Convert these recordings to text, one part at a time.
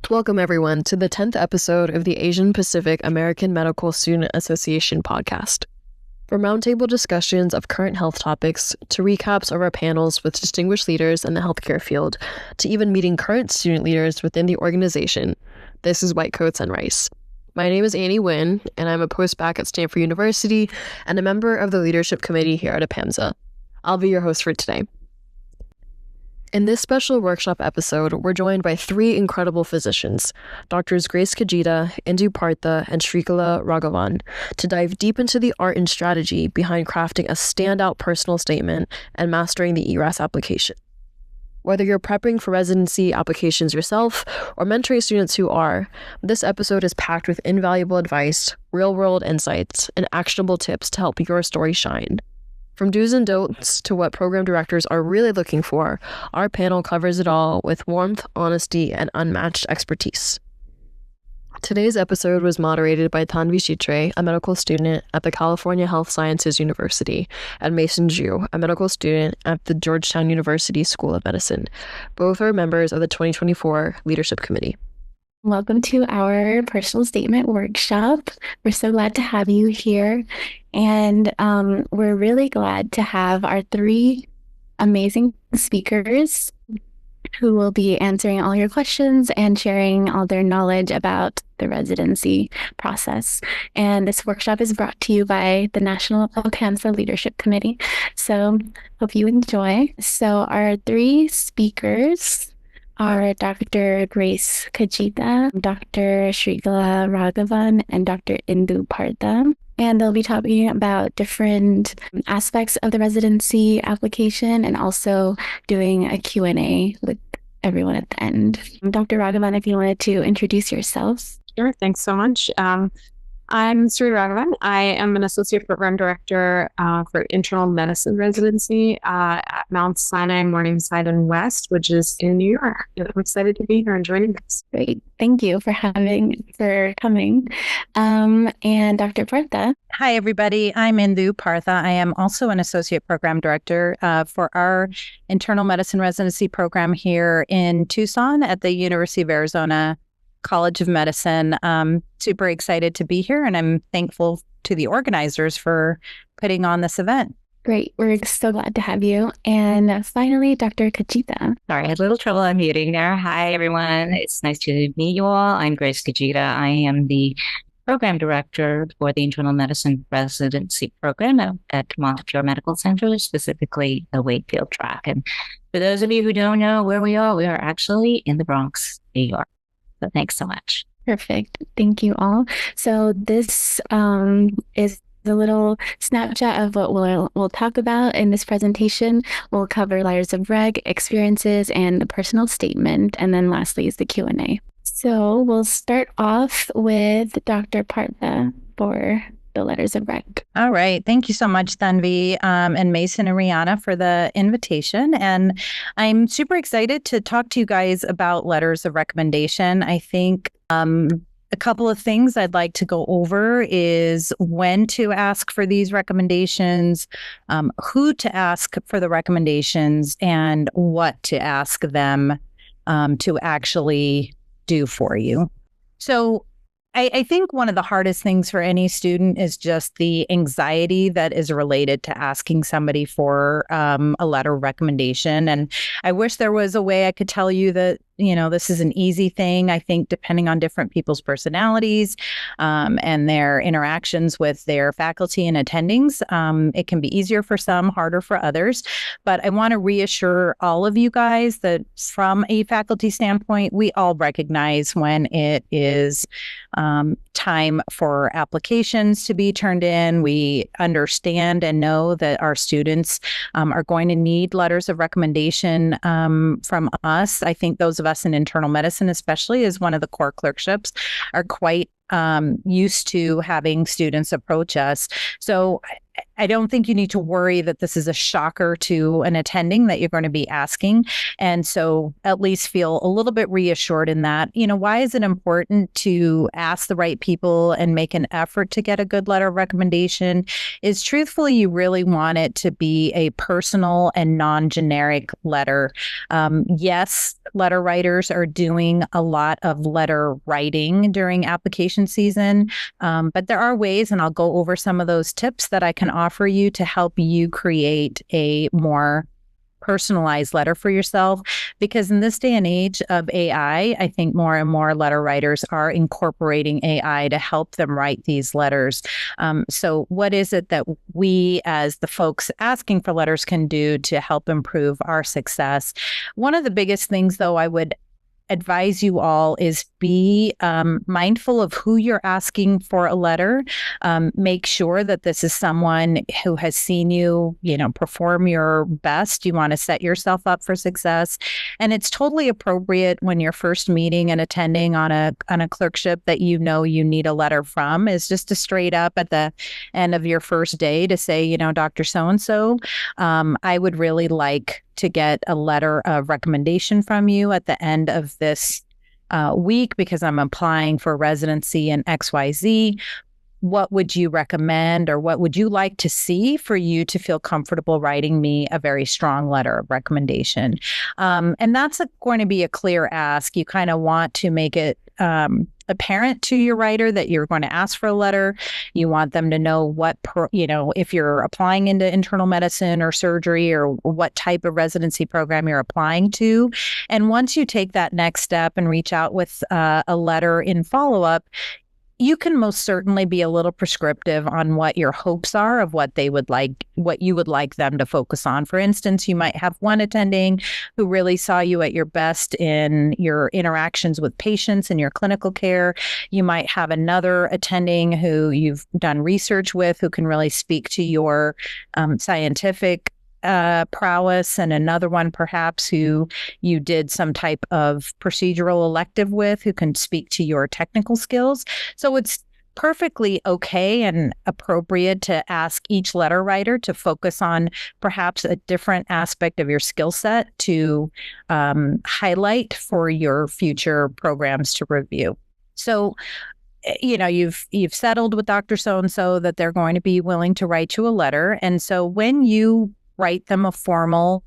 Welcome, everyone, to the 10th episode of the Asian Pacific American Medical Student Association podcast. From roundtable discussions of current health topics, to recaps of our panels with distinguished leaders in the healthcare field, to even meeting current student leaders within the organization, this is White Coats and Rice. My name is Annie Nguyen, and I'm a postbac at Stanford University and a member of the leadership committee here at APAMSA. I'll be your host for today. In this special workshop episode, we're joined by three incredible physicians, Drs. Grace Kajita, Indu Partha, and Sreekala Raghavan, to dive deep into the art and strategy behind crafting a standout personal statement and mastering the ERAS application. Whether you're prepping for residency applications yourself or mentoring students who are, this episode is packed with invaluable advice, real-world insights, and actionable tips to help your story shine. From do's and don'ts to what program directors are really looking for, our panel covers it all with warmth, honesty, and unmatched expertise. Today's episode was moderated by Tanvi Chitre, a medical student at the California Health Sciences University, and Mason Zhu, a medical student at the Georgetown University School of Medicine. Both are members of the 2024 Leadership Committee. Welcome to our personal statement workshop. We're so glad to have you here. And we're really glad to have our three amazing speakers who will be answering all your questions and sharing all their knowledge about the residency process. And this workshop is brought to you by the National APAMSA Leadership Committee. So hope you enjoy. So our three speakers are Dr. Grace Kajita, Dr. Sreekala Raghavan, and Dr. Indu Partha. And they'll be talking about different aspects of the residency application and also doing a Q&A with everyone at the end. Dr. Raghavan, if you wanted to introduce yourself. Sure, thanks so much. I'm Sri Raghavan. I am an associate program director for internal medicine residency at Mount Sinai Morningside and West, which is in New York. I'm excited to be here and joining us. Great. Thank you for coming. And Dr. Partha. Hi, everybody. I'm Indu Partha. I am also an associate program director for our internal medicine residency program here in Tucson at the University of Arizona College of Medicine. Super excited to be here, and I'm thankful to the organizers for putting on this event. Great. We're so glad to have you. And finally, Dr. Kajita. Sorry, I had a little trouble unmuting there. Hi, everyone. It's nice to meet you all. I'm Grace Kajita. I am the program director for the internal medicine residency program at Montefiore Medical Center, specifically the Wakefield track. And for those of you who don't know where we are actually in the Bronx, New York. So thanks so much. Perfect. Thank you all. So this is a little snapshot of what we'll talk about in this presentation. We'll cover letters of reg, experiences, and the personal statement. And then lastly is the Q&A. So we'll start off with Dr. Partha for the letters of reg. All right. Thank you so much, Tanvi, and Mason and Rihanna for the invitation. And I'm super excited to talk to you guys about letters of recommendation. I think a couple of things I'd like to go over is when to ask for these recommendations, who to ask for the recommendations, and what to ask them to actually do for you. So I think one of the hardest things for any student is just the anxiety that is related to asking somebody for a letter of recommendation. And I wish there was a way I could tell you that, this is an easy thing. I think depending on different people's personalities and their interactions with their faculty and attendings, it can be easier for some, harder for others. But I want to reassure all of you guys that from a faculty standpoint, we all recognize when it is time for applications to be turned in. We understand and know that our students are going to need letters of recommendation from us. I think those of us in internal medicine, especially as one of the core clerkships, are quite used to having students approach us. So I don't think you need to worry that this is a shocker to an attending that you're going to be asking. And so at least feel a little bit reassured in that. Why is it important to ask the right people and make an effort to get a good letter of recommendation? Is truthfully, you really want it to be a personal and non-generic letter. Yes, letter writers are doing a lot of letter writing during application season, but there are ways, and I'll go over some of those tips that I can offer you to help you create a more personalized letter for yourself. Because in this day and age of AI, I think more and more letter writers are incorporating AI to help them write these letters. So what is it that we, as the folks asking for letters, can do to help improve our success? One of the biggest things, though, I would advise you all is be mindful of who you're asking for a letter. Make sure that this is someone who has seen you, perform your best. You want to set yourself up for success. And it's totally appropriate when you're first meeting and attending on a clerkship that you need a letter from, is just to straight up at the end of your first day to say, Dr. So-and-so, I would really like to get a letter of recommendation from you at the end of this week because I'm applying for residency in XYZ. What would you recommend, or what would you like to see for you to feel comfortable writing me a very strong letter of recommendation? And that's going to be a clear ask. You kind of want to make it apparent to your writer that you're going to ask for a letter. You want them to know if you're applying into internal medicine or surgery, or what type of residency program you're applying to. And once you take that next step and reach out with a letter in follow-up, you can most certainly be a little prescriptive on what your hopes are of what they would like, what you would like them to focus on. For instance, you might have one attending who really saw you at your best in your interactions with patients and your clinical care. You might have another attending who you've done research with, who can really speak to your scientific prowess, and another one perhaps who you did some type of procedural elective with, who can speak to your technical skills. So it's perfectly okay and appropriate to ask each letter writer to focus on perhaps a different aspect of your skill set to highlight for your future programs to review. So you've settled with Dr. So-and-so that they're going to be willing to write you a letter. And so when you write them a formal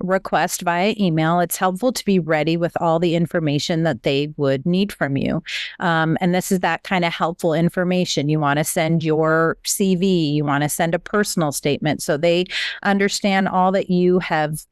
request via email, it's helpful to be ready with all the information that they would need from you. And this is that kind of helpful information. You want to send your CV, you want to send a personal statement so they understand all that you have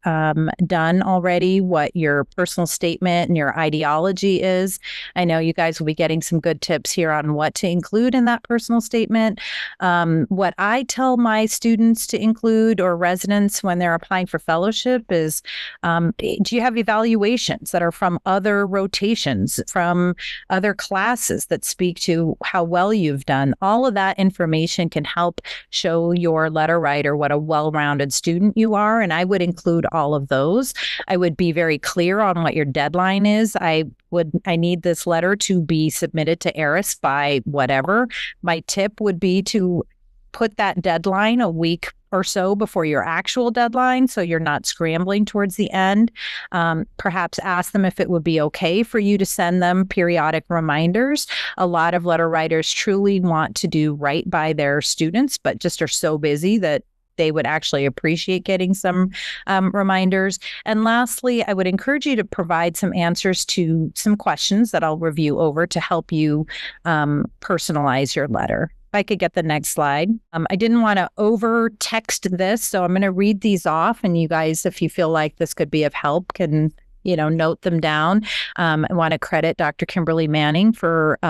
done already, what your personal statement and your ideology is. I know you guys will be getting some good tips here on what to include in that personal statement. What I tell my students to include, or residents when they're applying for fellowship, is do you have evaluations that are from other rotations, from other classes that speak to how well you've done? All of that information can help show your letter writer what a well-rounded student you are, and I would include all of those. I would be very clear on what your deadline is. I need this letter to be submitted to ERAS by whatever. My tip would be to put that deadline a week or so before your actual deadline, so you're not scrambling towards the end. Perhaps ask them if it would be okay for you to send them periodic reminders. A lot of letter writers truly want to do right by their students, but just are so busy that they would actually appreciate getting some reminders. And lastly, I would encourage you to provide some answers to some questions that I'll review over to help you personalize your letter. If I could get the next slide. I didn't want to over text this, so I'm going to read these off, and you guys, if you feel like this could be of help, can note them down. I want to credit Dr. Kimberly Manning for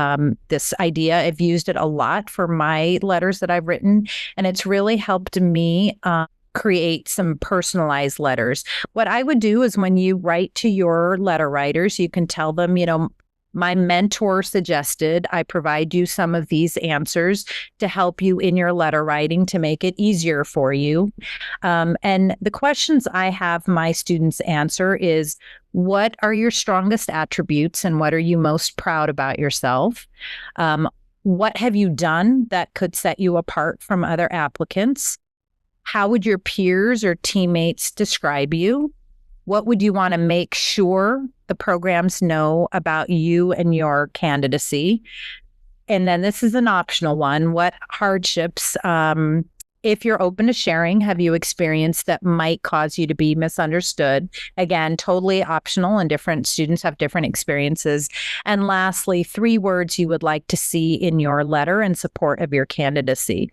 this idea. I've used it a lot for my letters that I've written, and it's really helped me create some personalized letters. What I would do is, when you write to your letter writers, you can tell them, my mentor suggested I provide you some of these answers to help you in your letter writing to make it easier for you. And the questions I have my students answer is, what are your strongest attributes and what are you most proud about yourself? What have you done that could set you apart from other applicants? How would your peers or teammates describe you? What would you want to make sure the programs know about you and your candidacy? And then this is an optional one. What hardships, if you're open to sharing, have you experienced that might cause you to be misunderstood? Again, totally optional, and different students have different experiences. And lastly, 3 words you would like to see in your letter in support of your candidacy.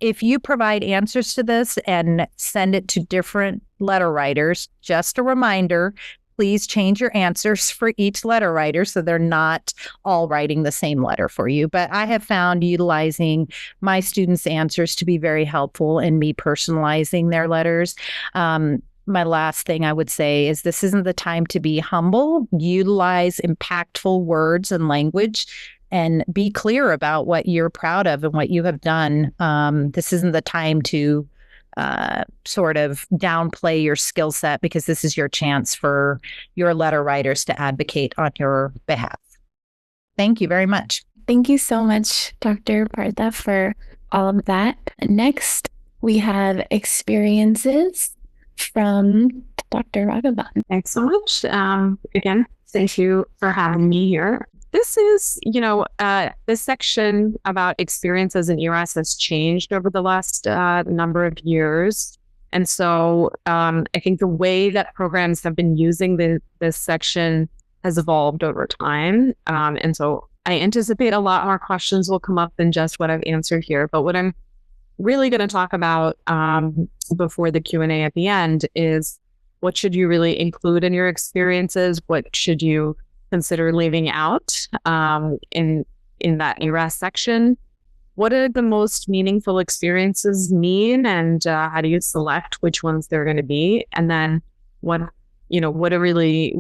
If you provide answers to this and send it to different letter writers, just a reminder, please change your answers for each letter writer so they're not all writing the same letter for you. But I have found utilizing my students' answers to be very helpful in me personalizing their letters. My last thing I would say is this isn't the time to be humble. Utilize impactful words and language and be clear about what you're proud of and what you have done. This isn't the time to sort of downplay your skill set, because this is your chance for your letter writers to advocate on your behalf. Thank you very much. Thank you so much, Dr. Partha, for all of that. Next, we have experiences from Dr. Raghavan. Thanks so much. Again, thank you for having me here. This is, this section about experiences in ERAS has changed over the last number of years. And so I think the way that programs have been using this section has evolved over time. And so I anticipate a lot more questions will come up than just what I've answered here. But what I'm really going to talk about before the Q&A at the end is what should you really include in your experiences? What should you consider leaving out in that ERAS section? What do the most meaningful experiences mean, and how do you select which ones they're going to be? And then what's really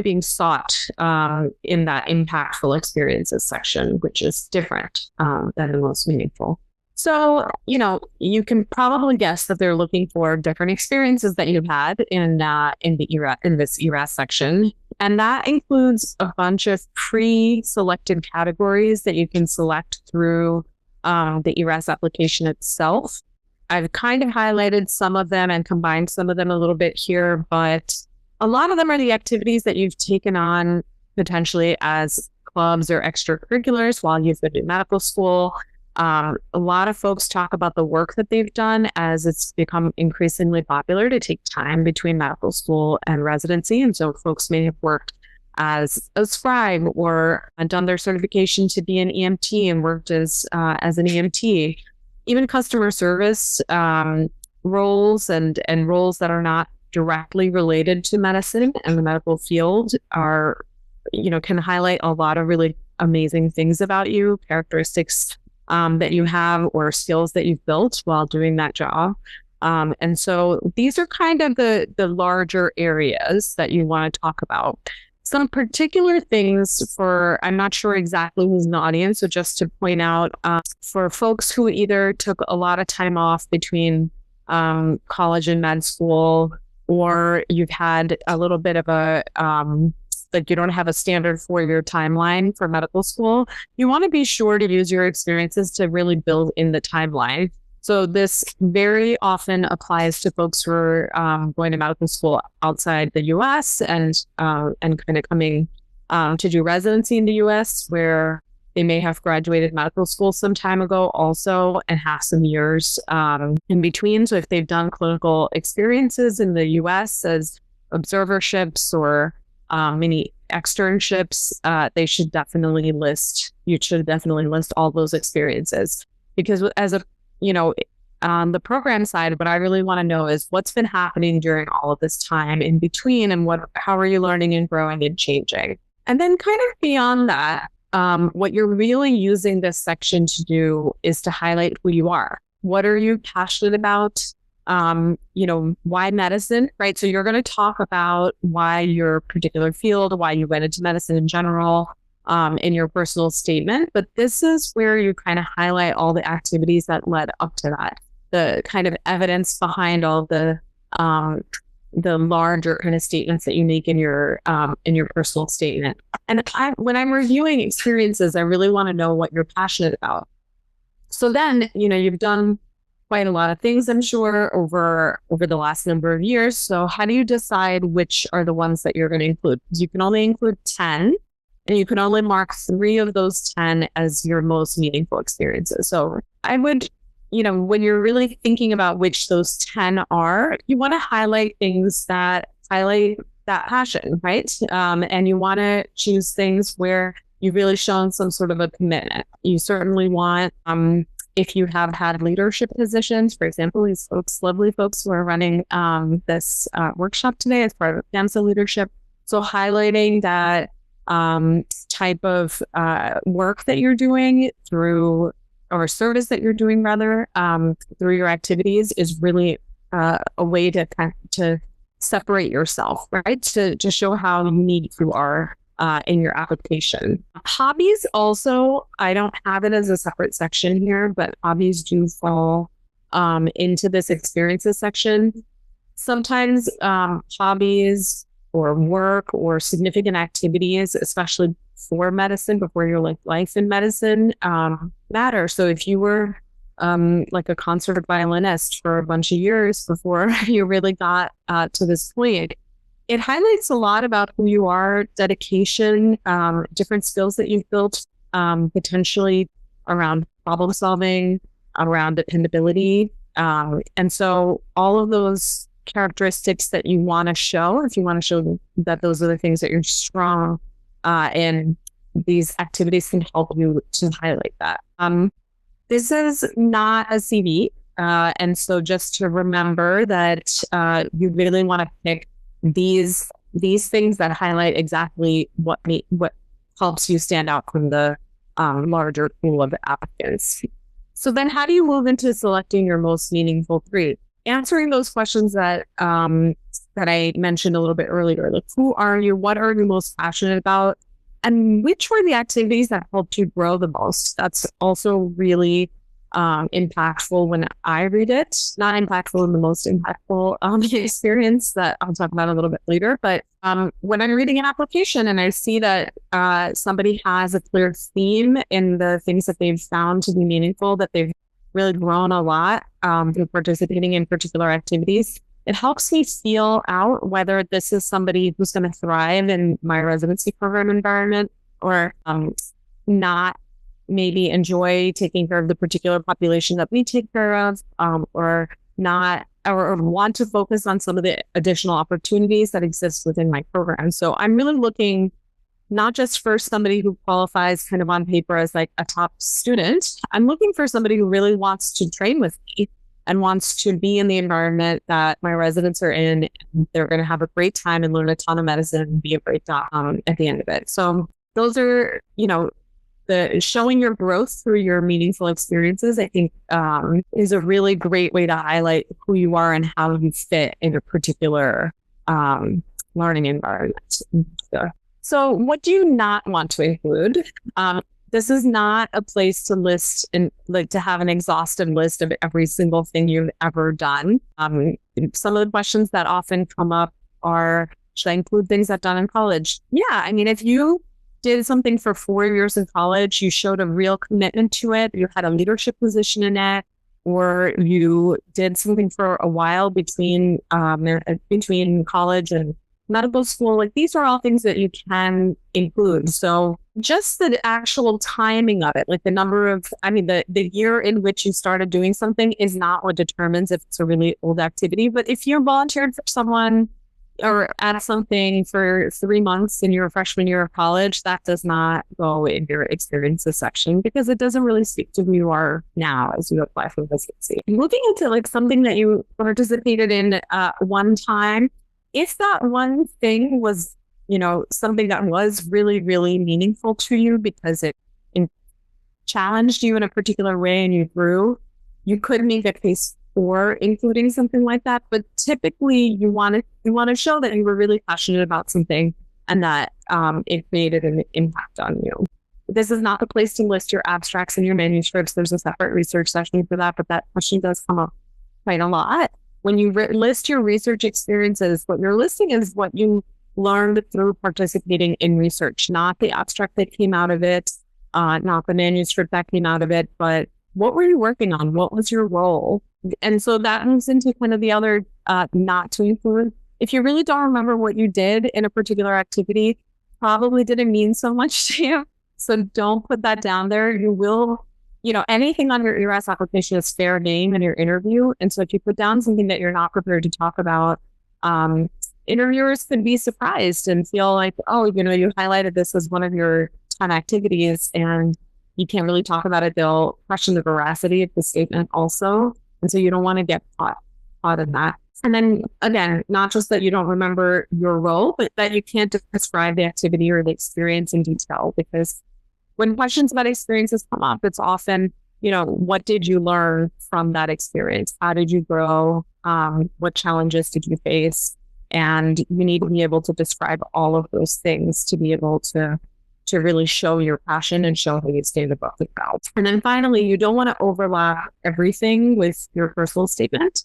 being sought in that impactful experiences section, which is different than the most meaningful. So, you can probably guess that they're looking for different experiences that you've had in this ERAS section. And that includes a bunch of pre-selected categories that you can select through the ERAS application itself. I've kind of highlighted some of them and combined some of them a little bit here, but a lot of them are the activities that you've taken on potentially as clubs or extracurriculars while you've been in medical school. A lot of folks talk about the work that they've done as it's become increasingly popular to take time between medical school and residency. And so folks may have worked as a scribe or done their certification to be an EMT and worked as an EMT. Even customer service roles and roles that are not directly related to medicine and the medical field are, can highlight a lot of really amazing things about you, characteristics that you have or skills that you've built while doing that job. And so these are kind of the larger areas that you want to talk about. Some particular things I'm not sure exactly who's in the audience, so just to point out, for folks who either took a lot of time off between college and med school, or you've had a little bit of a you don't have a standard 4-year timeline for medical school, you want to be sure to use your experiences to really build in the timeline. So this very often applies to folks who are going to medical school outside the U.S. and kind of coming to do residency in the U.S., where they may have graduated medical school some time ago also and have some years in between. So if they've done clinical experiences in the U.S. as observerships or many externships, you should definitely list all those experiences, because as on the program side, what I really want to know is what's been happening during all of this time in between, and how are you learning and growing and changing? And then kind of beyond that, what you're really using this section to do is to highlight who you are. What are you passionate about? Why medicine, right? So you're going to talk about why your particular field, why you went into medicine in general, in your personal statement. But this is where you kind of highlight all the activities that led up to that, the kind of evidence behind all the the larger kind of statements that you make in your personal statement. And when I'm reviewing experiences, I really want to know what you're passionate about. So then, you've done quite a lot of things, I'm sure, over the last number of years. So how do you decide which are the ones that you're going to include? Because you can only include 10, and you can only mark 3 of those 10 as your most meaningful experiences. So I would, when you're really thinking about which those 10 are, you want to highlight things that highlight that passion, right? And you want to choose things where you've really shown some sort of a commitment. You certainly want, if you have had leadership positions, for example, these folks, lovely folks who are running this workshop today as part of APAMSA leadership. So highlighting that type of work that you're doing through, or service that you're doing rather, through your activities is really a way to separate yourself, right? To show how unique you are in your application. Hobbies also, I don't have it as a separate section here, but hobbies do fall into this experiences section. Sometimes hobbies or work or significant activities, especially for medicine, before your life in medicine, matter. So if you were like a concert violinist for a bunch of years before you really got to this point, it highlights a lot about who you are, dedication, different skills that you've built, potentially around problem solving, around dependability. And so all of those characteristics that you want to show, if you want to show that those are the things that you're strong in, these activities can help you to highlight that. This is not a CV. And so just to remember that you really want to pick these things that highlight exactly what helps you stand out from the larger pool of applicants. So then how do you move into selecting your most meaningful 3? Answering those questions that I mentioned a little bit earlier, like who are you, what are you most passionate about, and which were the activities that helped you grow the most? That's also really impactful when I read it. Not impactful in the most impactful experience that I'll talk about a little bit later. But when I'm reading an application and I see that somebody has a clear theme in the things that they've found to be meaningful, that they've really grown a lot through participating in particular activities, it helps me feel out whether this is somebody who's going to thrive in my residency program environment or not maybe enjoy taking care of the particular population that we take care of, or not, or want to focus on some of the additional opportunities that exist within my program. So I'm really looking not just for somebody who qualifies kind of on paper as like a top student. I'm looking for somebody who really wants to train with me and wants to be in the environment that my residents are in. They're going to have a great time and learn a ton of medicine and be a great doc at the end of it. So those are, the showing your growth through your meaningful experiences, I think, is a really great way to highlight who you are and how you fit in a particular learning environment. So what do you not want to include? This is not a place to list and to have an exhaustive list of every single thing you've ever done. Some of the questions that often come up are, should I include things I've done in college? Yeah, I mean, if you did something for 4 years in college, you showed a real commitment to it, you had a leadership position in it, or you did something for a while between college and medical school, like these are all things that you can include. So just the actual timing of it, like the number of, the year in which you started doing something is not what determines if it's a really old activity. But if you're volunteered for someone or at something for 3 months in your freshman year of college, that does not go in your experiences section because it doesn't really speak to who you are now as you apply for residency. Moving into like something that you participated in one time, if that one thing was, something that was really, really meaningful to you because it challenged you in a particular way and you grew, you could make a case for including something like that. But typically you want to show that you were really passionate about something and that it created an impact on you. This is not the place to list your abstracts and your manuscripts. There's a separate research session for that, but that question does come up quite a lot. when you list your research experiences, what you're listing is what you learned through participating in research, not the abstract that came out of it, not the manuscript that came out of it, but what were you working on? What was your role? And so that moves into kind of the other not to include. If you really don't remember what you did in a particular activity, probably didn't mean so much to you. So don't put that down there. You will, anything on your ERAS application is fair game in your interview. And so if you put down something that you're not prepared to talk about, interviewers could be surprised and feel like, oh, you highlighted this as one of your 10 activities and you can't really talk about it. They'll question the veracity of the statement also. And so you don't want to get caught in that. And then again, not just that you don't remember your role, but that you can't describe the activity or the experience in detail, because when questions about experiences come up, it's often, what did you learn from that experience? How did you grow? What challenges did you face? And you need to be able to describe all of those things to be able to really show your passion and show how you stand above the crowd. And then finally, you don't want to overlap everything with your personal statement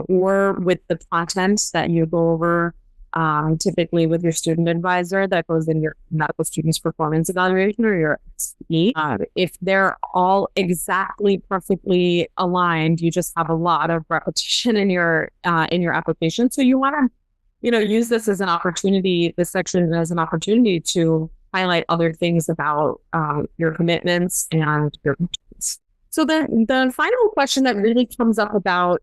or with the content that you go over typically with your student advisor that goes in your medical student's performance evaluation or your SE. If they're all exactly perfectly aligned, you just have a lot of repetition in your application. So you want to, use this as an opportunity, this section as an opportunity to highlight other things about your commitments and your commitments. So the final question that really comes up about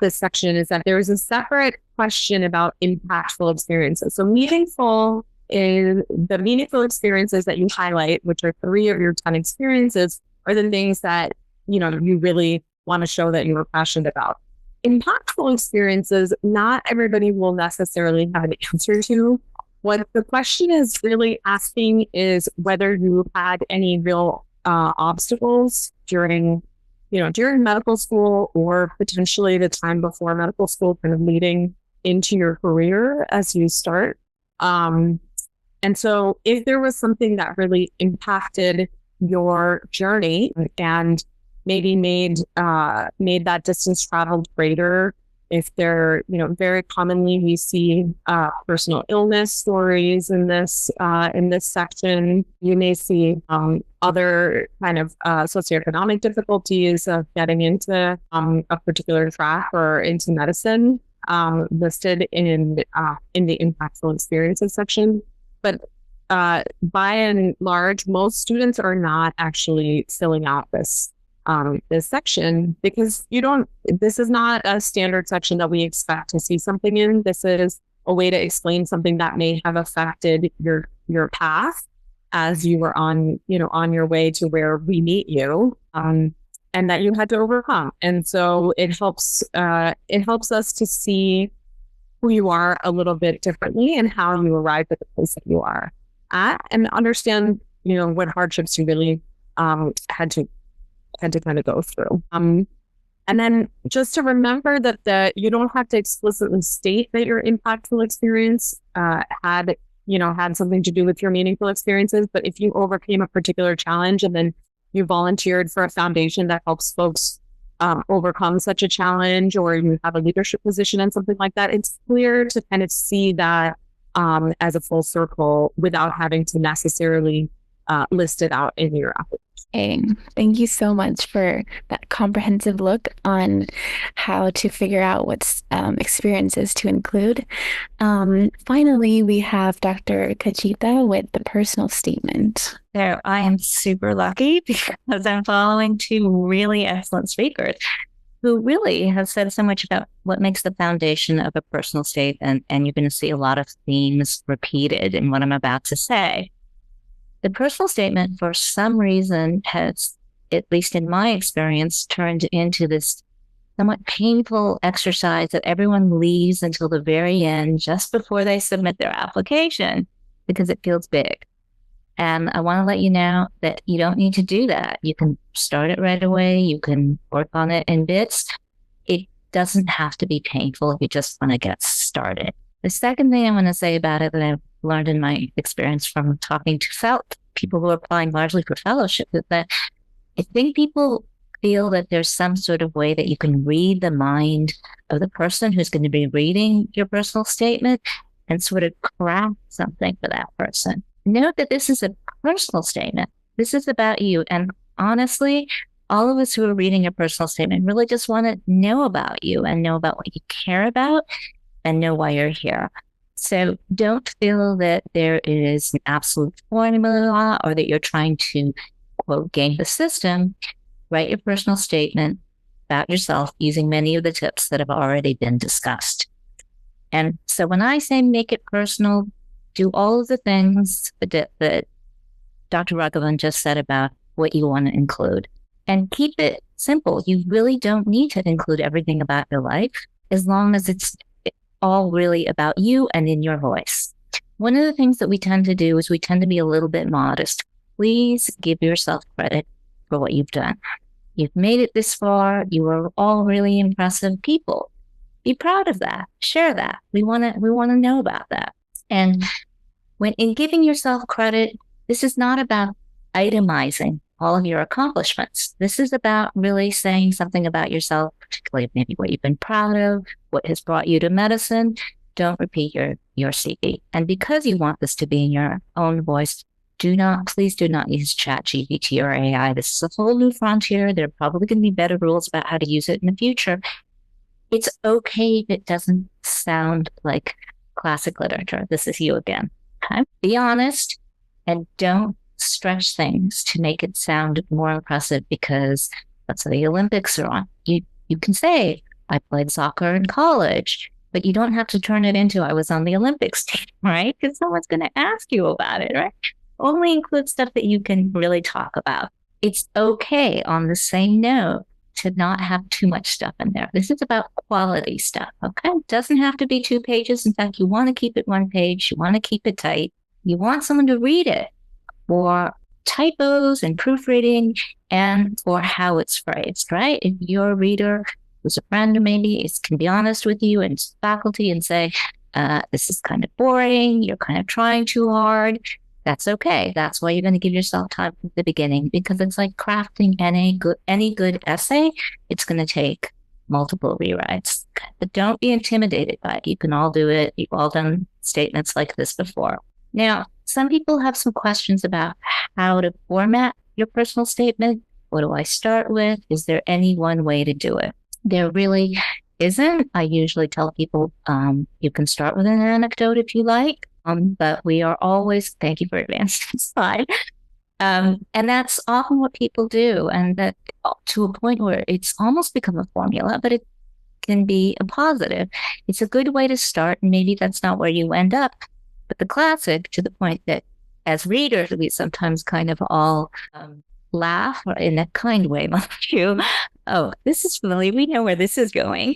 this section is that there is a separate question about impactful experiences. So meaningful is the meaningful experiences that you highlight, which are 3 of your 10 experiences, are the things that, you really want to show that you were passionate about. Impactful experiences, not everybody will necessarily have an answer to. What the question is really asking is whether you had any real obstacles during medical school or potentially the time before medical school, kind of leading into your career as you start. And so if there was something that really impacted your journey and maybe made that distance traveled greater, if they're, very commonly we see personal illness stories in this section. You may see other kind of socioeconomic difficulties of getting into a particular track or into medicine listed in the impactful experiences section. But by and large, most students are not actually filling out this section because this is not a standard section that we expect to see something in. This is a way to explain something that may have affected your path as you were on your way to where we meet you, and that you had to overcome. And so it helps us to see who you are a little bit differently and how you arrived at the place that you are at, and understand, what hardships you really had to kind of go through. And then just to remember that you don't have to explicitly state that your impactful experience had something to do with your meaningful experiences. But if you overcame a particular challenge and then you volunteered for a foundation that helps folks overcome such a challenge, or you have a leadership position and something like that, it's clear to kind of see that as a full circle without having to necessarily list it out in your application. Thank you so much for that comprehensive look on how to figure out what experiences to include. Finally, we have Dr. Kajita with the personal statement. So I am super lucky because I'm following 2 really excellent speakers who really have said so much about what makes the foundation of a personal statement, and you're going to see a lot of themes repeated in what I'm about to say. The personal statement, for some reason, has, at least in my experience, turned into this somewhat painful exercise that everyone leaves until the very end, just before they submit their application, because it feels big. And I want to let you know that you don't need to do that. You can start it right away. You can work on it in bits. It doesn't have to be painful if you just want to get started. The second thing I want to say about it that I've learned in my experience from talking to people who are applying largely for fellowship is that I think people feel that there's some sort of way that you can read the mind of the person who's going to be reading your personal statement and sort of craft something for that person. Note that this is a personal statement. This is about you. And honestly, all of us who are reading your personal statement really just want to know about you and know about what you care about and know why you're here. So don't feel that there is an absolute formula or that you're trying to, quote, game the system. Write your personal statement about yourself using many of the tips that have already been discussed. And so when I say make it personal, do all of the things that Dr. Raghavan just said about what you want to include. And keep it simple. You really don't need to include everything about your life as long as it's all really about you and in your voice. One of the things that we tend to do is we tend to be a little bit modest. Please give yourself credit for what you've done. You've made it this far. You are all really impressive people. Be proud of that. Share that. We want to know about that. And when in giving yourself credit, this is not about itemizing all of your accomplishments. This is about really saying something about yourself, particularly maybe what you've been proud of, what has brought you to medicine. Don't repeat your CV. And because you want this to be in your own voice, please do not use ChatGPT or AI. This is a whole new frontier. There are probably going to be better rules about how to use it in the future. It's okay if it doesn't sound like classic literature. This is you again. Okay? Be honest and don't stretch things to make it sound more impressive because let's say the Olympics are on. You can say, I played soccer in college, but you don't have to turn it into I was on the Olympics team, right? Because someone's going to ask you about it, right? Only include stuff that you can really talk about. It's okay on the same note to not have too much stuff in there. This is about quality stuff, okay? It doesn't have to be 2 pages. In fact, you want to keep it 1 page. You want to keep it tight. You want someone to read it for typos and proofreading and for how it's phrased, right? If your reader who's a friend maybe can be honest with you and faculty and say, this is kind of boring, you're kind of trying too hard, that's okay. That's why you're going to give yourself time from the beginning, because it's like crafting any good essay. It's going to take multiple rewrites. But don't be intimidated by it. You can all do it. You've all done statements like this before. Now, some people have some questions about how to format your personal statement. What do I start with? Is there any one way to do it? There really isn't. I usually tell people you can start with an anecdote if you like, but we are always, thank you for advancing the slide. And that's often what people do, and that to a point where it's almost become a formula, but it can be a positive. It's a good way to start, and maybe that's not where you end up. But the classic, to the point that as readers, we sometimes kind of all laugh in a kind way, mind you. Oh, this is familiar. We know where this is going.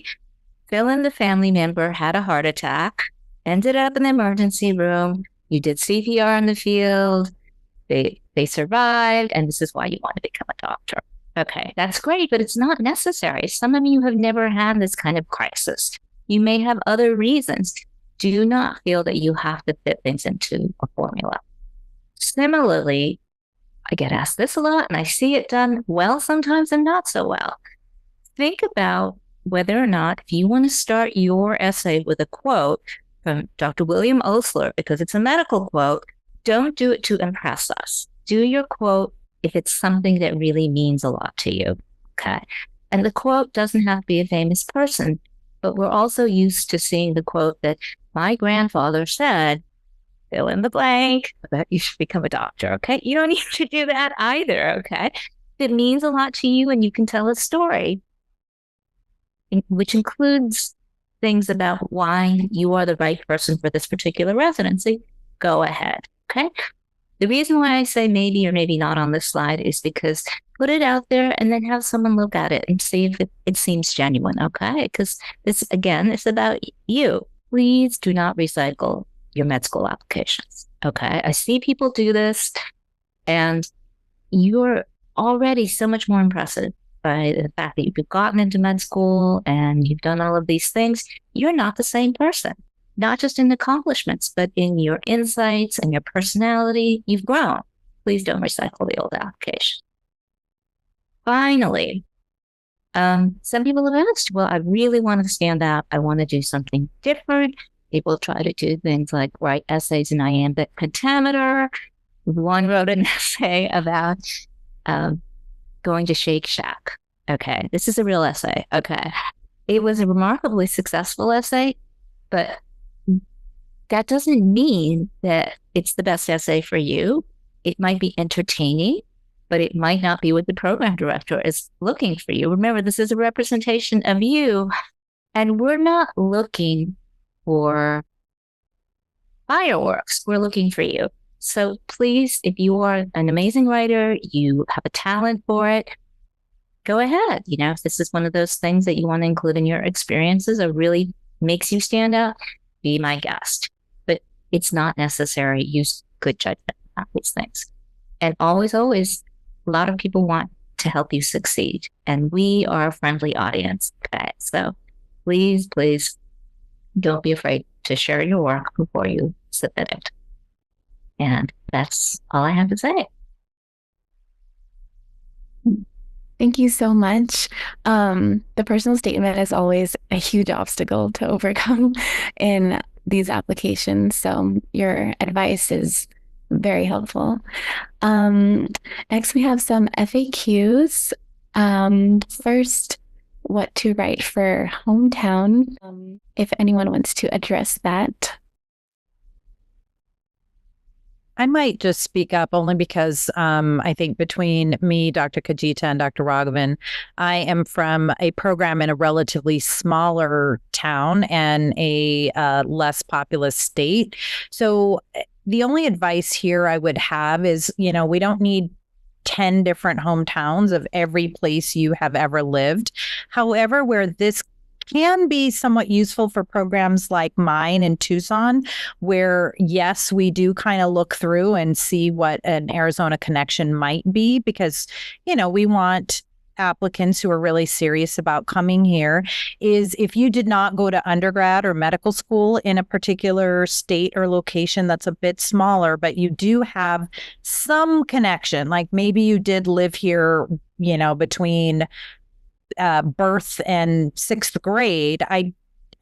Fill in the family member had a heart attack, ended up in the emergency room. You did CPR in the field. They survived, and this is why you want to become a doctor. Okay, that's great, but it's not necessary. Some of you have never had this kind of crisis. You may have other reasons. Do not feel that you have to fit things into a formula. Similarly, I get asked this a lot, and I see it done well sometimes and not so well. Think about whether or not, if you want to start your essay with a quote from Dr. William Osler, because it's a medical quote, don't do it to impress us. Do your quote if it's something that really means a lot to you, okay? And the quote doesn't have to be a famous person, but we're also used to seeing the quote that my grandfather said, fill in the blank, that you should become a doctor, okay? You don't need to do that either, okay? If it means a lot to you and you can tell a story, which includes things about why you are the right person for this particular residency, go ahead, okay? The reason why I say maybe or maybe not on this slide is because put it out there and then have someone look at it and see if it seems genuine, okay? Because this, again, it's about you. Please do not recycle your med school applications, okay? I see people do this, and you're already so much more impressive by the fact that you've gotten into med school and you've done all of these things. You're not the same person, not just in accomplishments, but in your insights and your personality. You've grown. Please don't recycle the old application. Finally, Some people have asked, well, I really want to stand out. I want to do something different. People try to do things like write essays in iambic pentameter. One wrote an essay about going to Shake Shack. Okay, this is a real essay. Okay. It was a remarkably successful essay, but that doesn't mean that it's the best essay for you. It might be entertaining, but it might not be what the program director is looking for you. Remember, this is a representation of you, and we're not looking for fireworks. We're looking for you. So please, if you are an amazing writer, you have a talent for it, go ahead. If this is one of those things that you want to include in your experiences or really makes you stand out, be my guest. But it's not necessary. Use good judgment about these things. And always, always, a lot of people want to help you succeed. And we are a friendly audience. Okay. So please, please don't be afraid to share your work before you submit it. And that's all I have to say. Thank you so much. The personal statement is always a huge obstacle to overcome in these applications. So your advice is very helpful. Next, we have some FAQs. First, what to write for hometown, if anyone wants to address that. I might just speak up only because I think between me, Dr. Kajita, and Dr. Raghavan, I am from a program in a relatively smaller town and a less populous state. So the only advice here I would have is, we don't need 10 different hometowns of every place you have ever lived. However, where this can be somewhat useful for programs like mine in Tucson, where, yes, we do kind of look through and see what an Arizona connection might be, because, we want applicants who are really serious about coming here, is if you did not go to undergrad or medical school in a particular state or location that's a bit smaller, but you do have some connection, like maybe you did live here, between birth and sixth grade,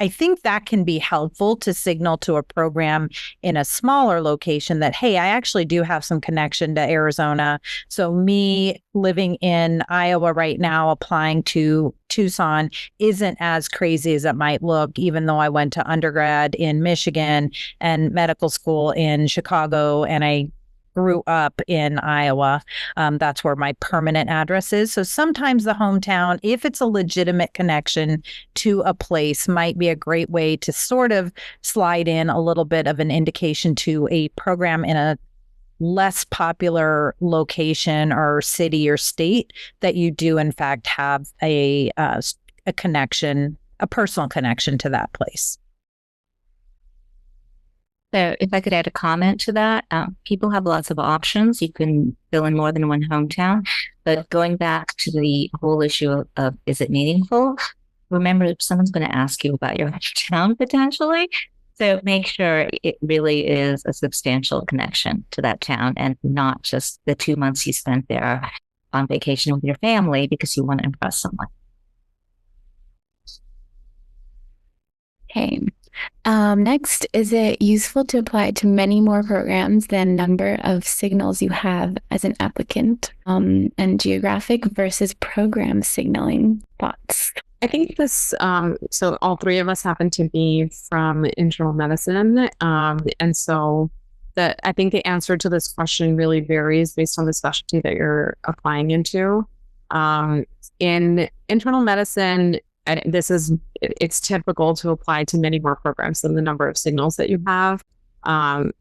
I think that can be helpful to signal to a program in a smaller location that, hey, I actually do have some connection to Arizona. So me living in Iowa right now, applying to Tucson isn't as crazy as it might look, even though I went to undergrad in Michigan and medical school in Chicago, and I grew up in Iowa. That's where my permanent address is. So sometimes the hometown, if it's a legitimate connection to a place, might be a great way to sort of slide in a little bit of an indication to a program in a less popular location or city or state that you do in fact have a connection, a personal connection to that place. So if I could add a comment to that, people have lots of options. You can fill in more than one hometown, but going back to the whole issue of is it meaningful? Remember, someone's going to ask you about your hometown potentially. So make sure it really is a substantial connection to that town and not just the 2 months you spent there on vacation with your family because you want to impress someone. Okay. Next, is it useful to apply to many more programs than number of signals you have as an applicant? And geographic versus program signaling thoughts? I think this, so all three of us happen to be from internal medicine. And so I think the answer to this question really varies based on the specialty that you're applying into. In internal medicine, it's typical to apply to many more programs than the number of signals that you have.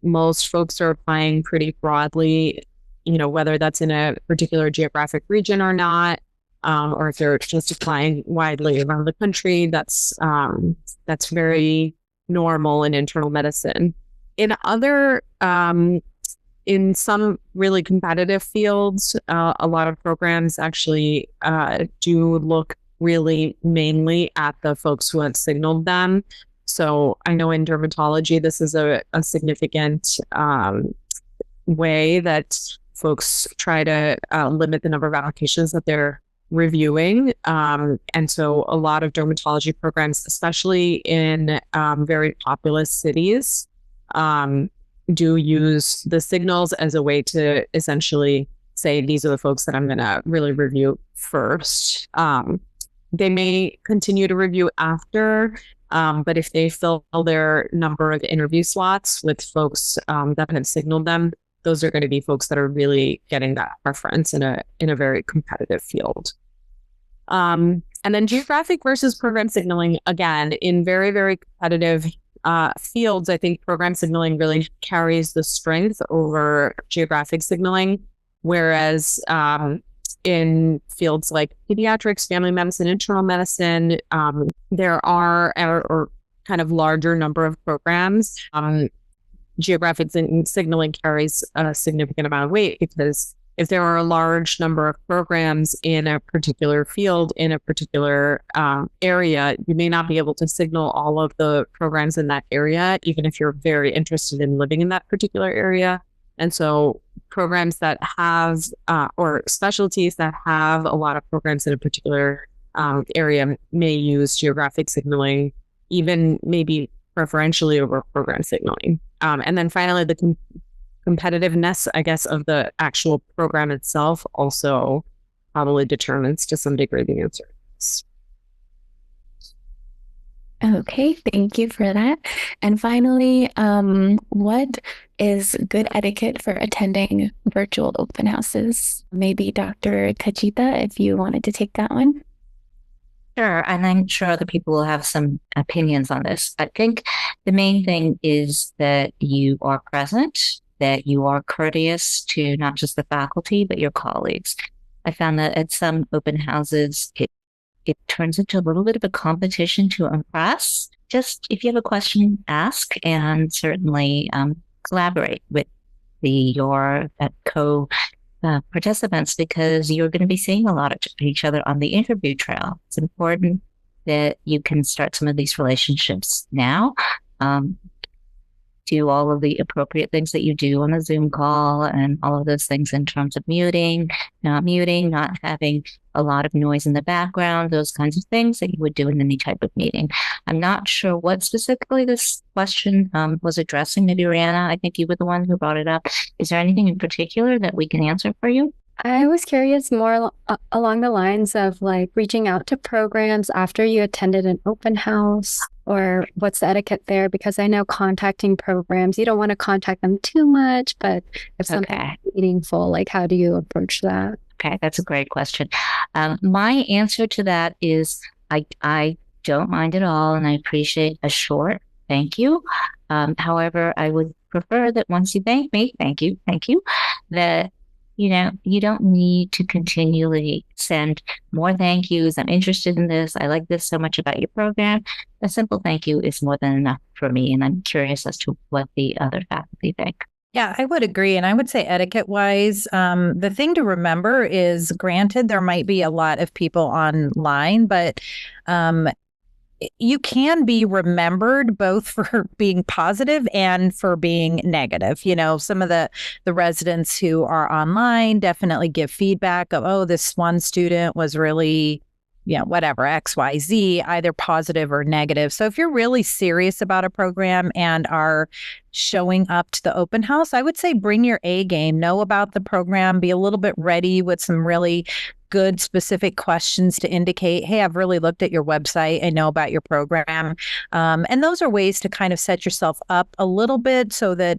Most folks are applying pretty broadly, whether that's in a particular geographic region or not, or if they're just applying widely around the country. That's very normal in internal medicine. In other, in some really competitive fields, a lot of programs actually do look really mainly at the folks who have signaled them. So I know in dermatology, this is a significant way that folks try to limit the number of applications that they're reviewing. And so a lot of dermatology programs, especially in very populous cities, do use the signals as a way to essentially say, these are the folks that I'm going to really review first. They may continue to review after, but if they fill their number of interview slots with folks that have signaled them, those are going to be folks that are really getting that preference in a very competitive field. And then geographic versus program signaling, again, in very, very competitive fields, I think program signaling really carries the strength over geographic signaling, whereas in fields like pediatrics, family medicine, internal medicine, there are or kind of larger number of programs. Geographic signaling carries a significant amount of weight, because if there are a large number of programs in a particular field, in a particular area, you may not be able to signal all of the programs in that area, even if you're very interested in living in that particular area. And so programs that have, or specialties that have a lot of programs in a particular area may use geographic signaling, even maybe preferentially over program signaling. And then finally, the competitiveness, I guess, of the actual program itself also probably determines to some degree the answer. Okay, thank you for that. And finally, what is good etiquette for attending virtual open houses? Maybe Dr. Kajita, if you wanted to take that one. Sure, and I'm sure other people will have some opinions on this. I think the main thing is that you are present, that you are courteous to not just the faculty, but your colleagues. I found that at some open houses, it turns into a little bit of a competition to impress. Just if you have a question, ask, and certainly collaborate with your participants, because you're going to be seeing a lot of each other on the interview trail. It's important that you can start some of these relationships now. Do all of the appropriate things that you do on a Zoom call, and all of those things in terms of muting, not having a lot of noise in the background, those kinds of things that you would do in any type of meeting. I'm not sure what specifically this question was addressing. Maybe Rihanna, I think you were the one who brought it up. Is there anything in particular that we can answer for you? I was curious more along the lines of like reaching out to programs after you attended an open house, or what's the etiquette there? Because I know contacting programs, you don't want to contact them too much, but if something's meaningful, like how do you approach that? Okay, that's a great question. My answer to that is I don't mind at all, and I appreciate a short thank you. However, I would prefer that once you thank me, thank you, that you don't need to continually send more thank yous. I'm interested in this. I like this so much about your program. A simple thank you is more than enough for me, and I'm curious as to what the other faculty think. Yeah, I would agree. And I would say etiquette-wise, the thing to remember is, granted, there might be a lot of people online, but you can be remembered both for being positive and for being negative. Some of the residents who are online definitely give feedback of, oh, this one student was really, whatever, XYZ, either positive or negative. So if you're really serious about a program and are showing up to the open house, I would say bring your A game, know about the program, be a little bit ready with some really good specific questions to indicate, hey, I've really looked at your website. I know about your program. And those are ways to kind of set yourself up a little bit so that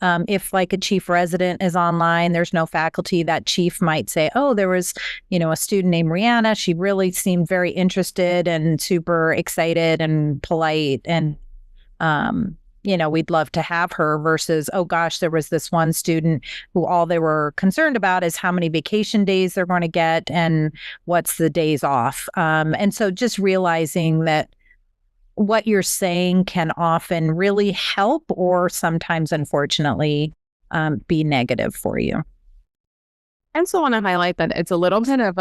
if like a chief resident is online, there's no faculty, that chief might say, oh, there was, a student named Rihanna. She really seemed very interested and super excited and polite. And, we'd love to have her, versus, oh gosh, there was this one student who all they were concerned about is how many vacation days they're going to get and what's the days off. And so just realizing that what you're saying can often really help, or sometimes, unfortunately, be negative for you. I also want to highlight that it's a little bit of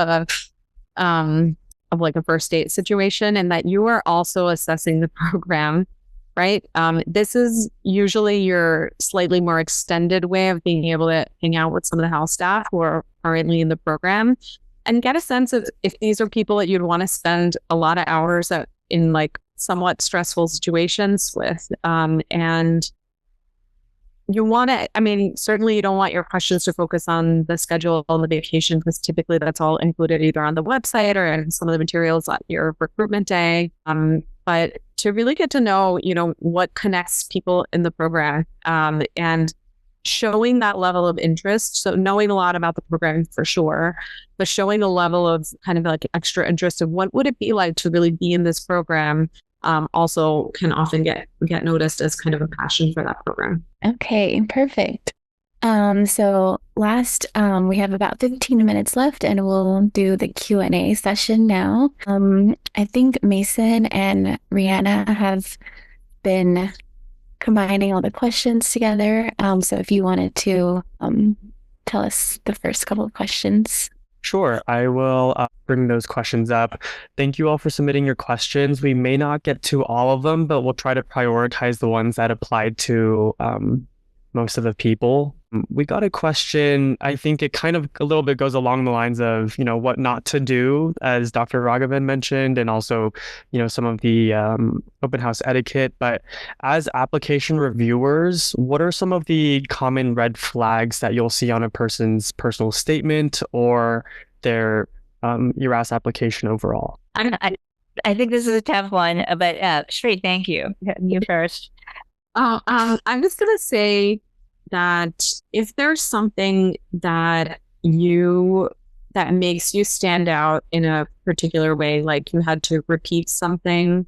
like a first date situation, and that you are also assessing the program, right? This is usually your slightly more extended way of being able to hang out with some of the house staff who are currently in the program. and get a sense of if these are people that you'd want to spend a lot of hours in like somewhat stressful situations with. And you want to, I mean, certainly you don't want your questions to focus on the schedule and the vacation, because typically that's all included either on the website or in some of the materials on your recruitment day. But to really get to know, what connects people in the program, and showing that level of interest. So knowing a lot about the program for sure, but showing a level of kind of like extra interest of what would it be like to really be in this program, also can often get noticed as kind of a passion for that program. Okay, perfect. So last, we have about 15 minutes left, and we'll do the Q&A session now. I think Mason and Rihanna have been combining all the questions together. So if you wanted to tell us the first couple of questions. Sure, I will bring those questions up. Thank you all for submitting your questions. We may not get to all of them, but we'll try to prioritize the ones that applied to most of the people. We got a question, I think it kind of a little bit goes along the lines of, what not to do, as Dr. Raghavan mentioned, and also, some of the open house etiquette. But as application reviewers, what are some of the common red flags that you'll see on a person's personal statement or their ERAS application overall? I think this is a tough one, but Shree, thank you. You first. I'm just going to say that if there's something that makes you stand out in a particular way, like you had to repeat something,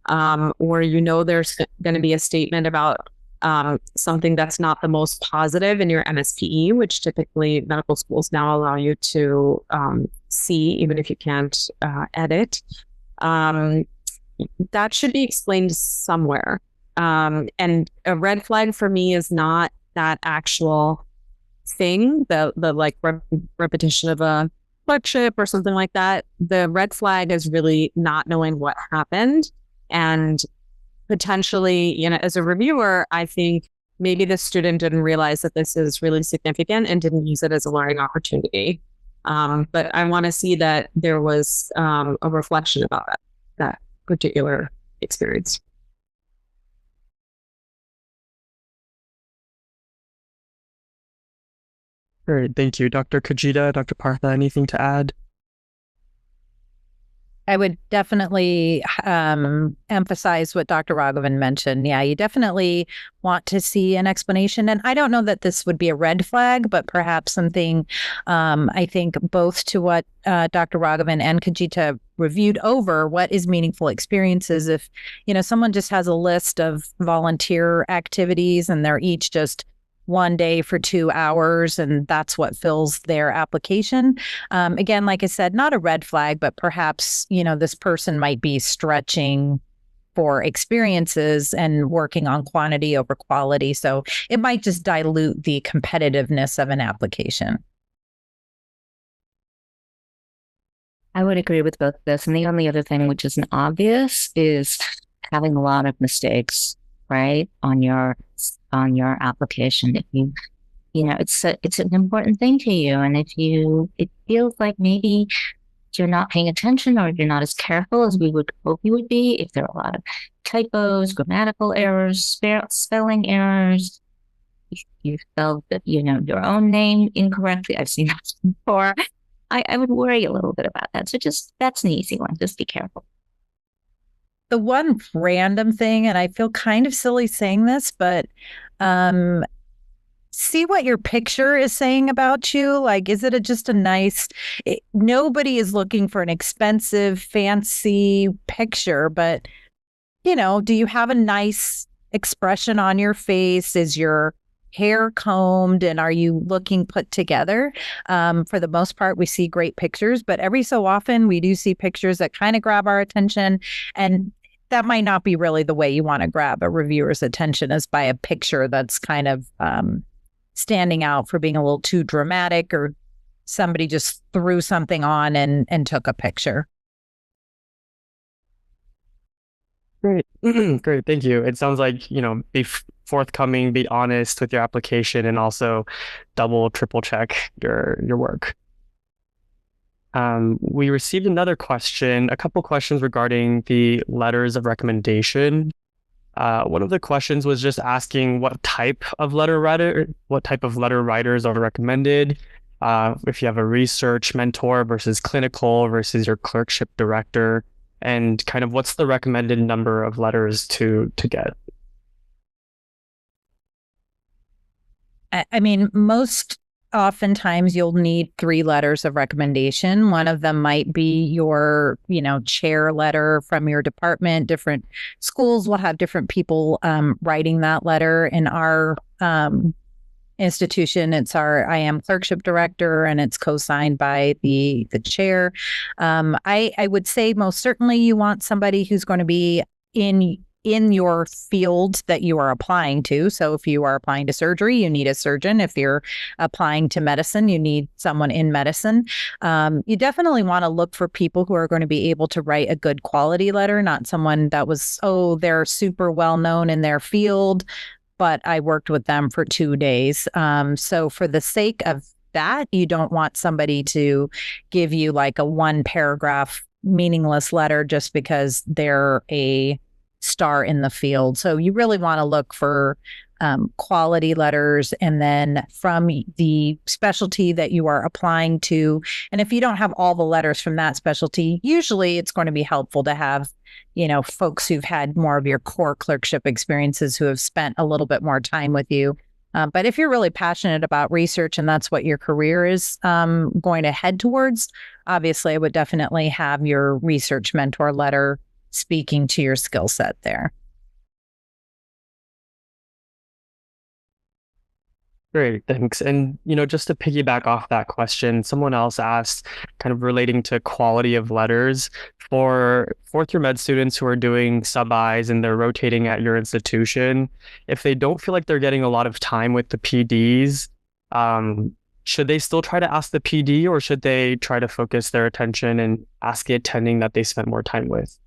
or there's going to be a statement about something that's not the most positive in your MSPE, which typically medical schools now allow you to see, even if you can't edit, that should be explained somewhere. And a red flag for me is not that actual thing, the like repetition of a clerkship or something like that. The red flag is really not knowing what happened, and potentially, as a reviewer, I think maybe the student didn't realize that this is really significant and didn't use it as a learning opportunity. But I want to see that there was a reflection about that particular experience. Great, thank you. Dr. Kajita, Dr. Partha, anything to add? I would definitely emphasize what Dr. Raghavan mentioned. Yeah, you definitely want to see an explanation. And I don't know that this would be a red flag, but perhaps something I think both to what Dr. Raghavan and Kajita reviewed over, what is meaningful experiences. If, someone just has a list of volunteer activities and they're each just one day for 2 hours, and that's what fills their application. Again, like I said, not a red flag, but perhaps, this person might be stretching for experiences and working on quantity over quality. So it might just dilute the competitiveness of an application. I would agree with both of this. And the only other thing, which isn't obvious, is having a lot of mistakes, right, on your application. If it's an important thing to you, and if it feels like maybe you're not paying attention or you're not as careful as we would hope you would be, if there are a lot of typos, grammatical errors, spelling errors, if you spelled your own name incorrectly, I've seen that before, I would worry a little bit about that. So that's an easy one. Just be careful. The one random thing, and I feel kind of silly saying this, but see what your picture is saying about you. Like, is it just a nice, nobody is looking for an expensive, fancy picture, but, do you have a nice expression on your face? Is your hair combed, and are you looking put together? For the most part, we see great pictures, but every so often we do see pictures that kind of grab our attention, and that might not be really the way you want to grab a reviewer's attention, is by a picture that's kind of standing out for being a little too dramatic, or somebody just threw something on and took a picture. Great. Great. Thank you. It sounds like, be forthcoming, be honest with your application, and also double, triple check your work. We received another question, a couple questions regarding the letters of recommendation. One of the questions was just asking what type of letter writers are recommended. If you have a research mentor versus clinical versus your clerkship director, and kind of what's the recommended number of letters to get. I mean, most oftentimes you'll need 3 letters of recommendation. One of them might be your, chair letter from your department. Different schools will have different people writing that letter. In our institution, it's our IM clerkship director, and it's co-signed by the chair. I would say most certainly you want somebody who's going to be in your field that you are applying to. So if you are applying to surgery, you need a surgeon. If you're applying to medicine, you need someone in medicine. You definitely want to look for people who are going to be able to write a good quality letter, not someone that was, they're super well known in their field, but I worked with them for 2 days. So for the sake of that, you don't want somebody to give you like a 1-paragraph meaningless letter just because they're a star in the field. So you really want to look for quality letters, and then from the specialty that you are applying to. And if you don't have all the letters from that specialty, usually it's going to be helpful to have, folks who've had more of your core clerkship experiences who have spent a little bit more time with you. But if you're really passionate about research and that's what your career is going to head towards, obviously I would definitely have your research mentor letter speaking to your skill set there. Great, thanks. And, just to piggyback off that question, someone else asked, kind of relating to quality of letters, for fourth-year med students who are doing sub-Is and they're rotating at your institution, if they don't feel like they're getting a lot of time with the PDs, should they still try to ask the PD, or should they try to focus their attention and ask the attending that they spent more time with?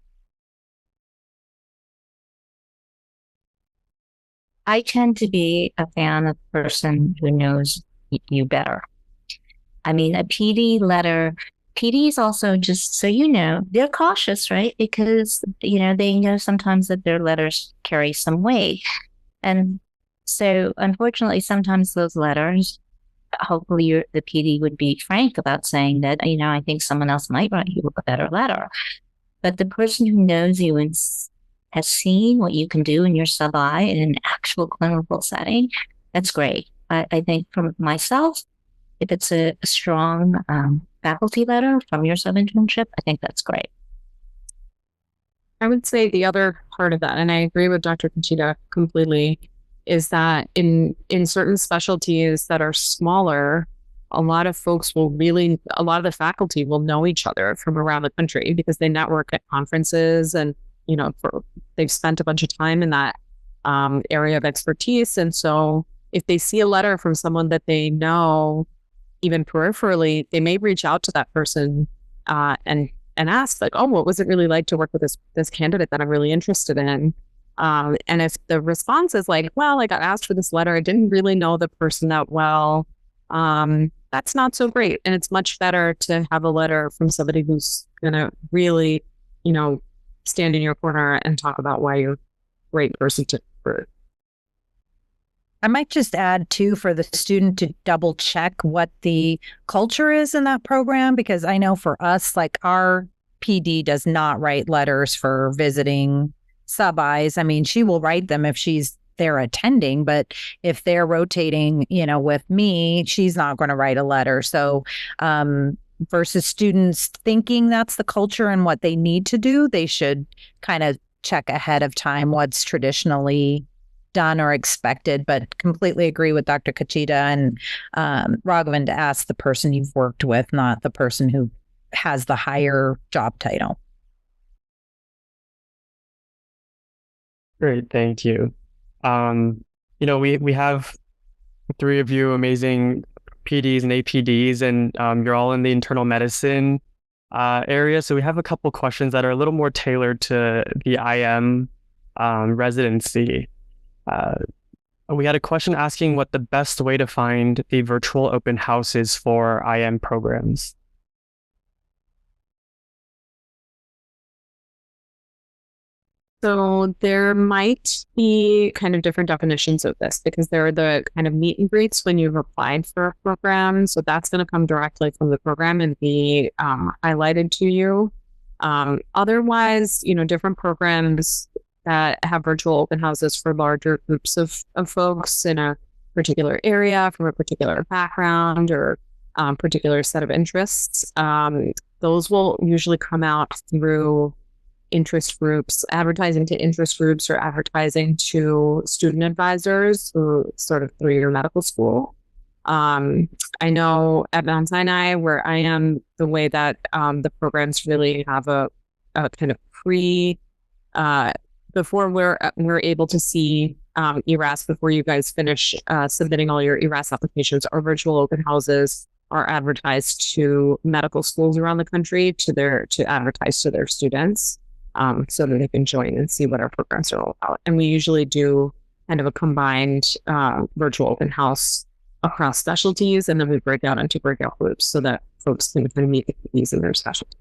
I tend to be a fan of the person who knows you better. I mean, a PD letter, PDs also, just so you know, they're cautious, right? Because, they know sometimes that their letters carry some weight. And so, unfortunately, sometimes those letters, hopefully the PD would be frank about saying that, I think someone else might write you a better letter. But the person who knows you and has seen what you can do in your sub-I in an actual clinical setting, that's great. I think from myself, if it's a strong faculty letter from your sub-internship, I think that's great. I would say the other part of that, and I agree with Dr. Kajita completely, is that in certain specialties that are smaller, a lot of the faculty will know each other from around the country because they network at conferences, and they've spent a bunch of time in that area of expertise. And so if they see a letter from someone that they know, even peripherally, they may reach out to that person and ask, like, what was it really like to work with this candidate that I'm really interested in? And if the response is like, well, I got asked for this letter, I didn't really know the person that well, that's not so great. And it's much better to have a letter from somebody who's going to really, stand in your corner and talk about why you're a great person for. I might just add too, for the student to double check what the culture is in that program, because I know for us, like our PD does not write letters for visiting sub-Is. I mean, she will write them if she's there attending, but if they're rotating, with me, she's not going to write a letter. So, versus students thinking that's the culture and what they need to do, they should kind of check ahead of time what's traditionally done or expected. But completely agree with Dr. Kajita and Raghavan to ask the person you've worked with, not the person who has the higher job title. Great, thank you. We have 3 of you amazing PDs and APDs, and you're all in the internal medicine area. So we have a couple questions that are a little more tailored to the IM residency. We had a question asking what the best way to find the virtual open house is for IM programs. So there might be kind of different definitions of this because there are the kind of meet and greets when you've applied for a program. So that's going to come directly from the program and be highlighted to you. Otherwise, different programs that have virtual open houses for larger groups of folks in a particular area from a particular background or particular set of interests. Those will usually come out through interest groups, advertising to interest groups or advertising to student advisors who sort of through your medical school. I know at Mount Sinai, where I am, the way that the programs really have a kind of before we're able to see ERAS, before you guys finish submitting all your ERAS applications, our virtual open houses are advertised to medical schools around the country to advertise to their students. So that they can join and see what our programs are all about. And we usually do kind of a combined virtual open house across specialties, and then we break out into breakout groups so that folks can kind of meet these in their specialty.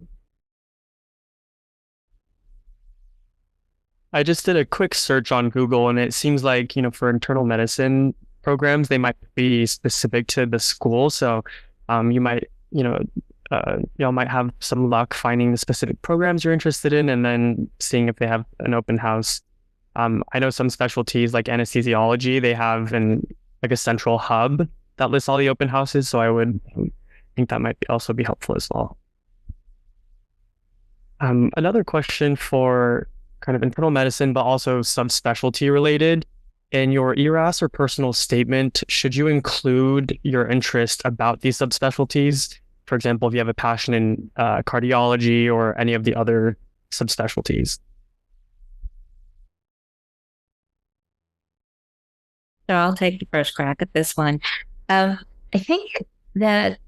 I just did a quick search on Google, and it seems like, for internal medicine programs, they might be specific to the school. So you might, y'all might have some luck finding the specific programs you're interested in and then seeing if they have an open house. I know some specialties like anesthesiology, they have a central hub that lists all the open houses. So I would think that might also be helpful as well. Another question for kind of internal medicine, but also subspecialty related. In your ERAS or personal statement, should you include your interest about these subspecialties? For example, if you have a passion in cardiology or any of the other subspecialties. So I'll take the first crack at this one. I think that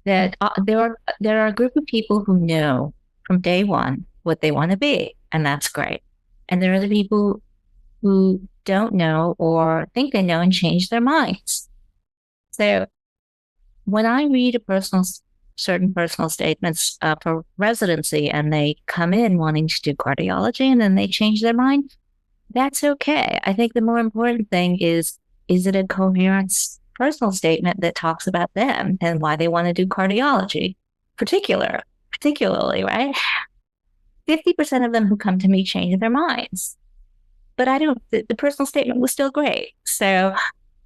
there are a group of people who know from day one what they want to be, and that's great. And there are the people who don't know or think they know and change their minds. So when I read certain personal statements for residency and they come in wanting to do cardiology and then they change their mind, that's okay. I think the more important thing is it a coherent personal statement that talks about them and why they want to do cardiology, particularly, right? 50% of them who come to me change their minds, but the personal statement was still great. So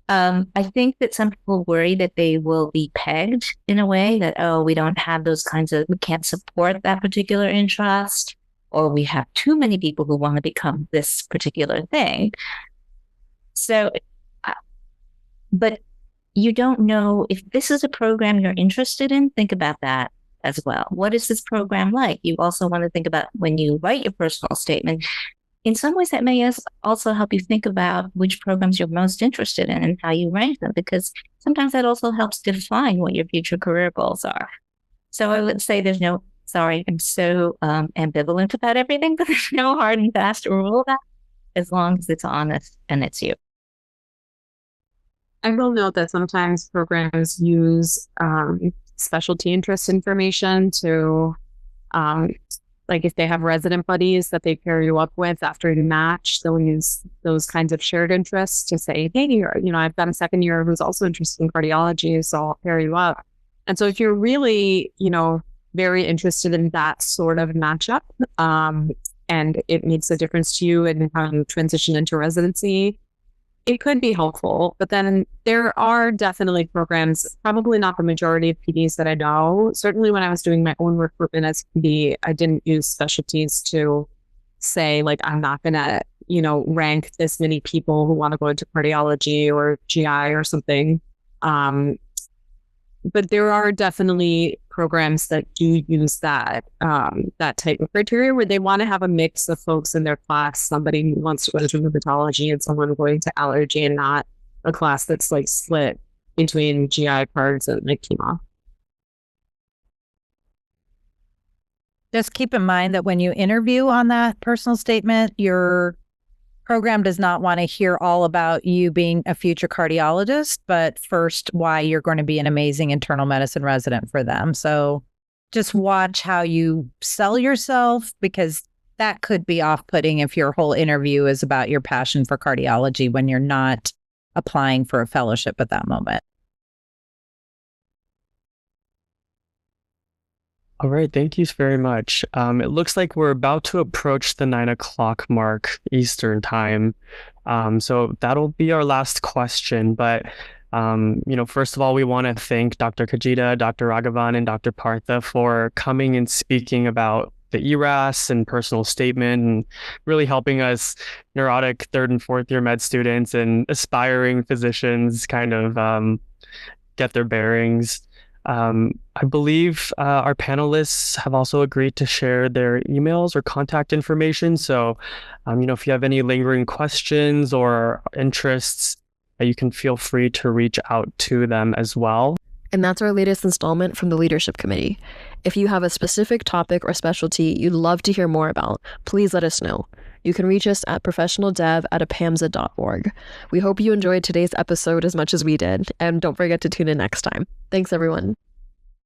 I think that some people worry that they will be pegged in a way that, we don't have we can't support that particular interest, or we have too many people who want to become this particular thing. So, but you don't know if this is a program you're interested in, think about that as well. What is this program like? You also want to think about when you write your personal statement. In some ways, that may also help you think about which programs you're most interested in and how you rank them, because sometimes that also helps define what your future career goals are. So I would say I'm so ambivalent about everything, but there's no hard and fast rule about it, as long as it's honest and it's you. I will note that sometimes programs use specialty interest information to like if they have resident buddies that they pair you up with after you match, they'll use those kinds of shared interests to say, hey, I've got a second year who's also interested in cardiology, so I'll pair you up. And so if you're really, very interested in that sort of matchup, and it makes a difference to you in how you transition into residency, it could be helpful. But then there are definitely programs, probably not the majority of PDs that I know. Certainly when I was doing my own recruitment as PD, I didn't use specialties to say, like, I'm not going to, rank this many people who want to go into cardiology or GI or something. But there are definitely programs that do use that type of criteria where they want to have a mix of folks in their class, somebody who wants to go into rheumatology and someone going to allergy, and not a class that's like split between GI cards and like chemo. Just keep in mind that when you interview on that personal statement, your program does not want to hear all about you being a future cardiologist, but first why you're going to be an amazing internal medicine resident for them. So just watch how you sell yourself, because that could be off-putting if your whole interview is about your passion for cardiology when you're not applying for a fellowship at that moment. All right, thank you very much. It looks like we're about to approach the 9 o'clock mark Eastern time. So that'll be our last question. But, first of all, we want to thank Dr. Kajita, Dr. Raghavan, and Dr. Partha for coming and speaking about the ERAS and personal statement and really helping us neurotic third and fourth year med students and aspiring physicians kind of get their bearings. I believe our panelists have also agreed to share their emails or contact information. So, if you have any lingering questions or interests, you can feel free to reach out to them as well. And that's our latest installment from the Leadership Committee. If you have a specific topic or specialty you'd love to hear more about, please let us know. You can reach us at professionaldev@apamsa.org. We hope you enjoyed today's episode as much as we did, and don't forget to tune in next time. Thanks, everyone.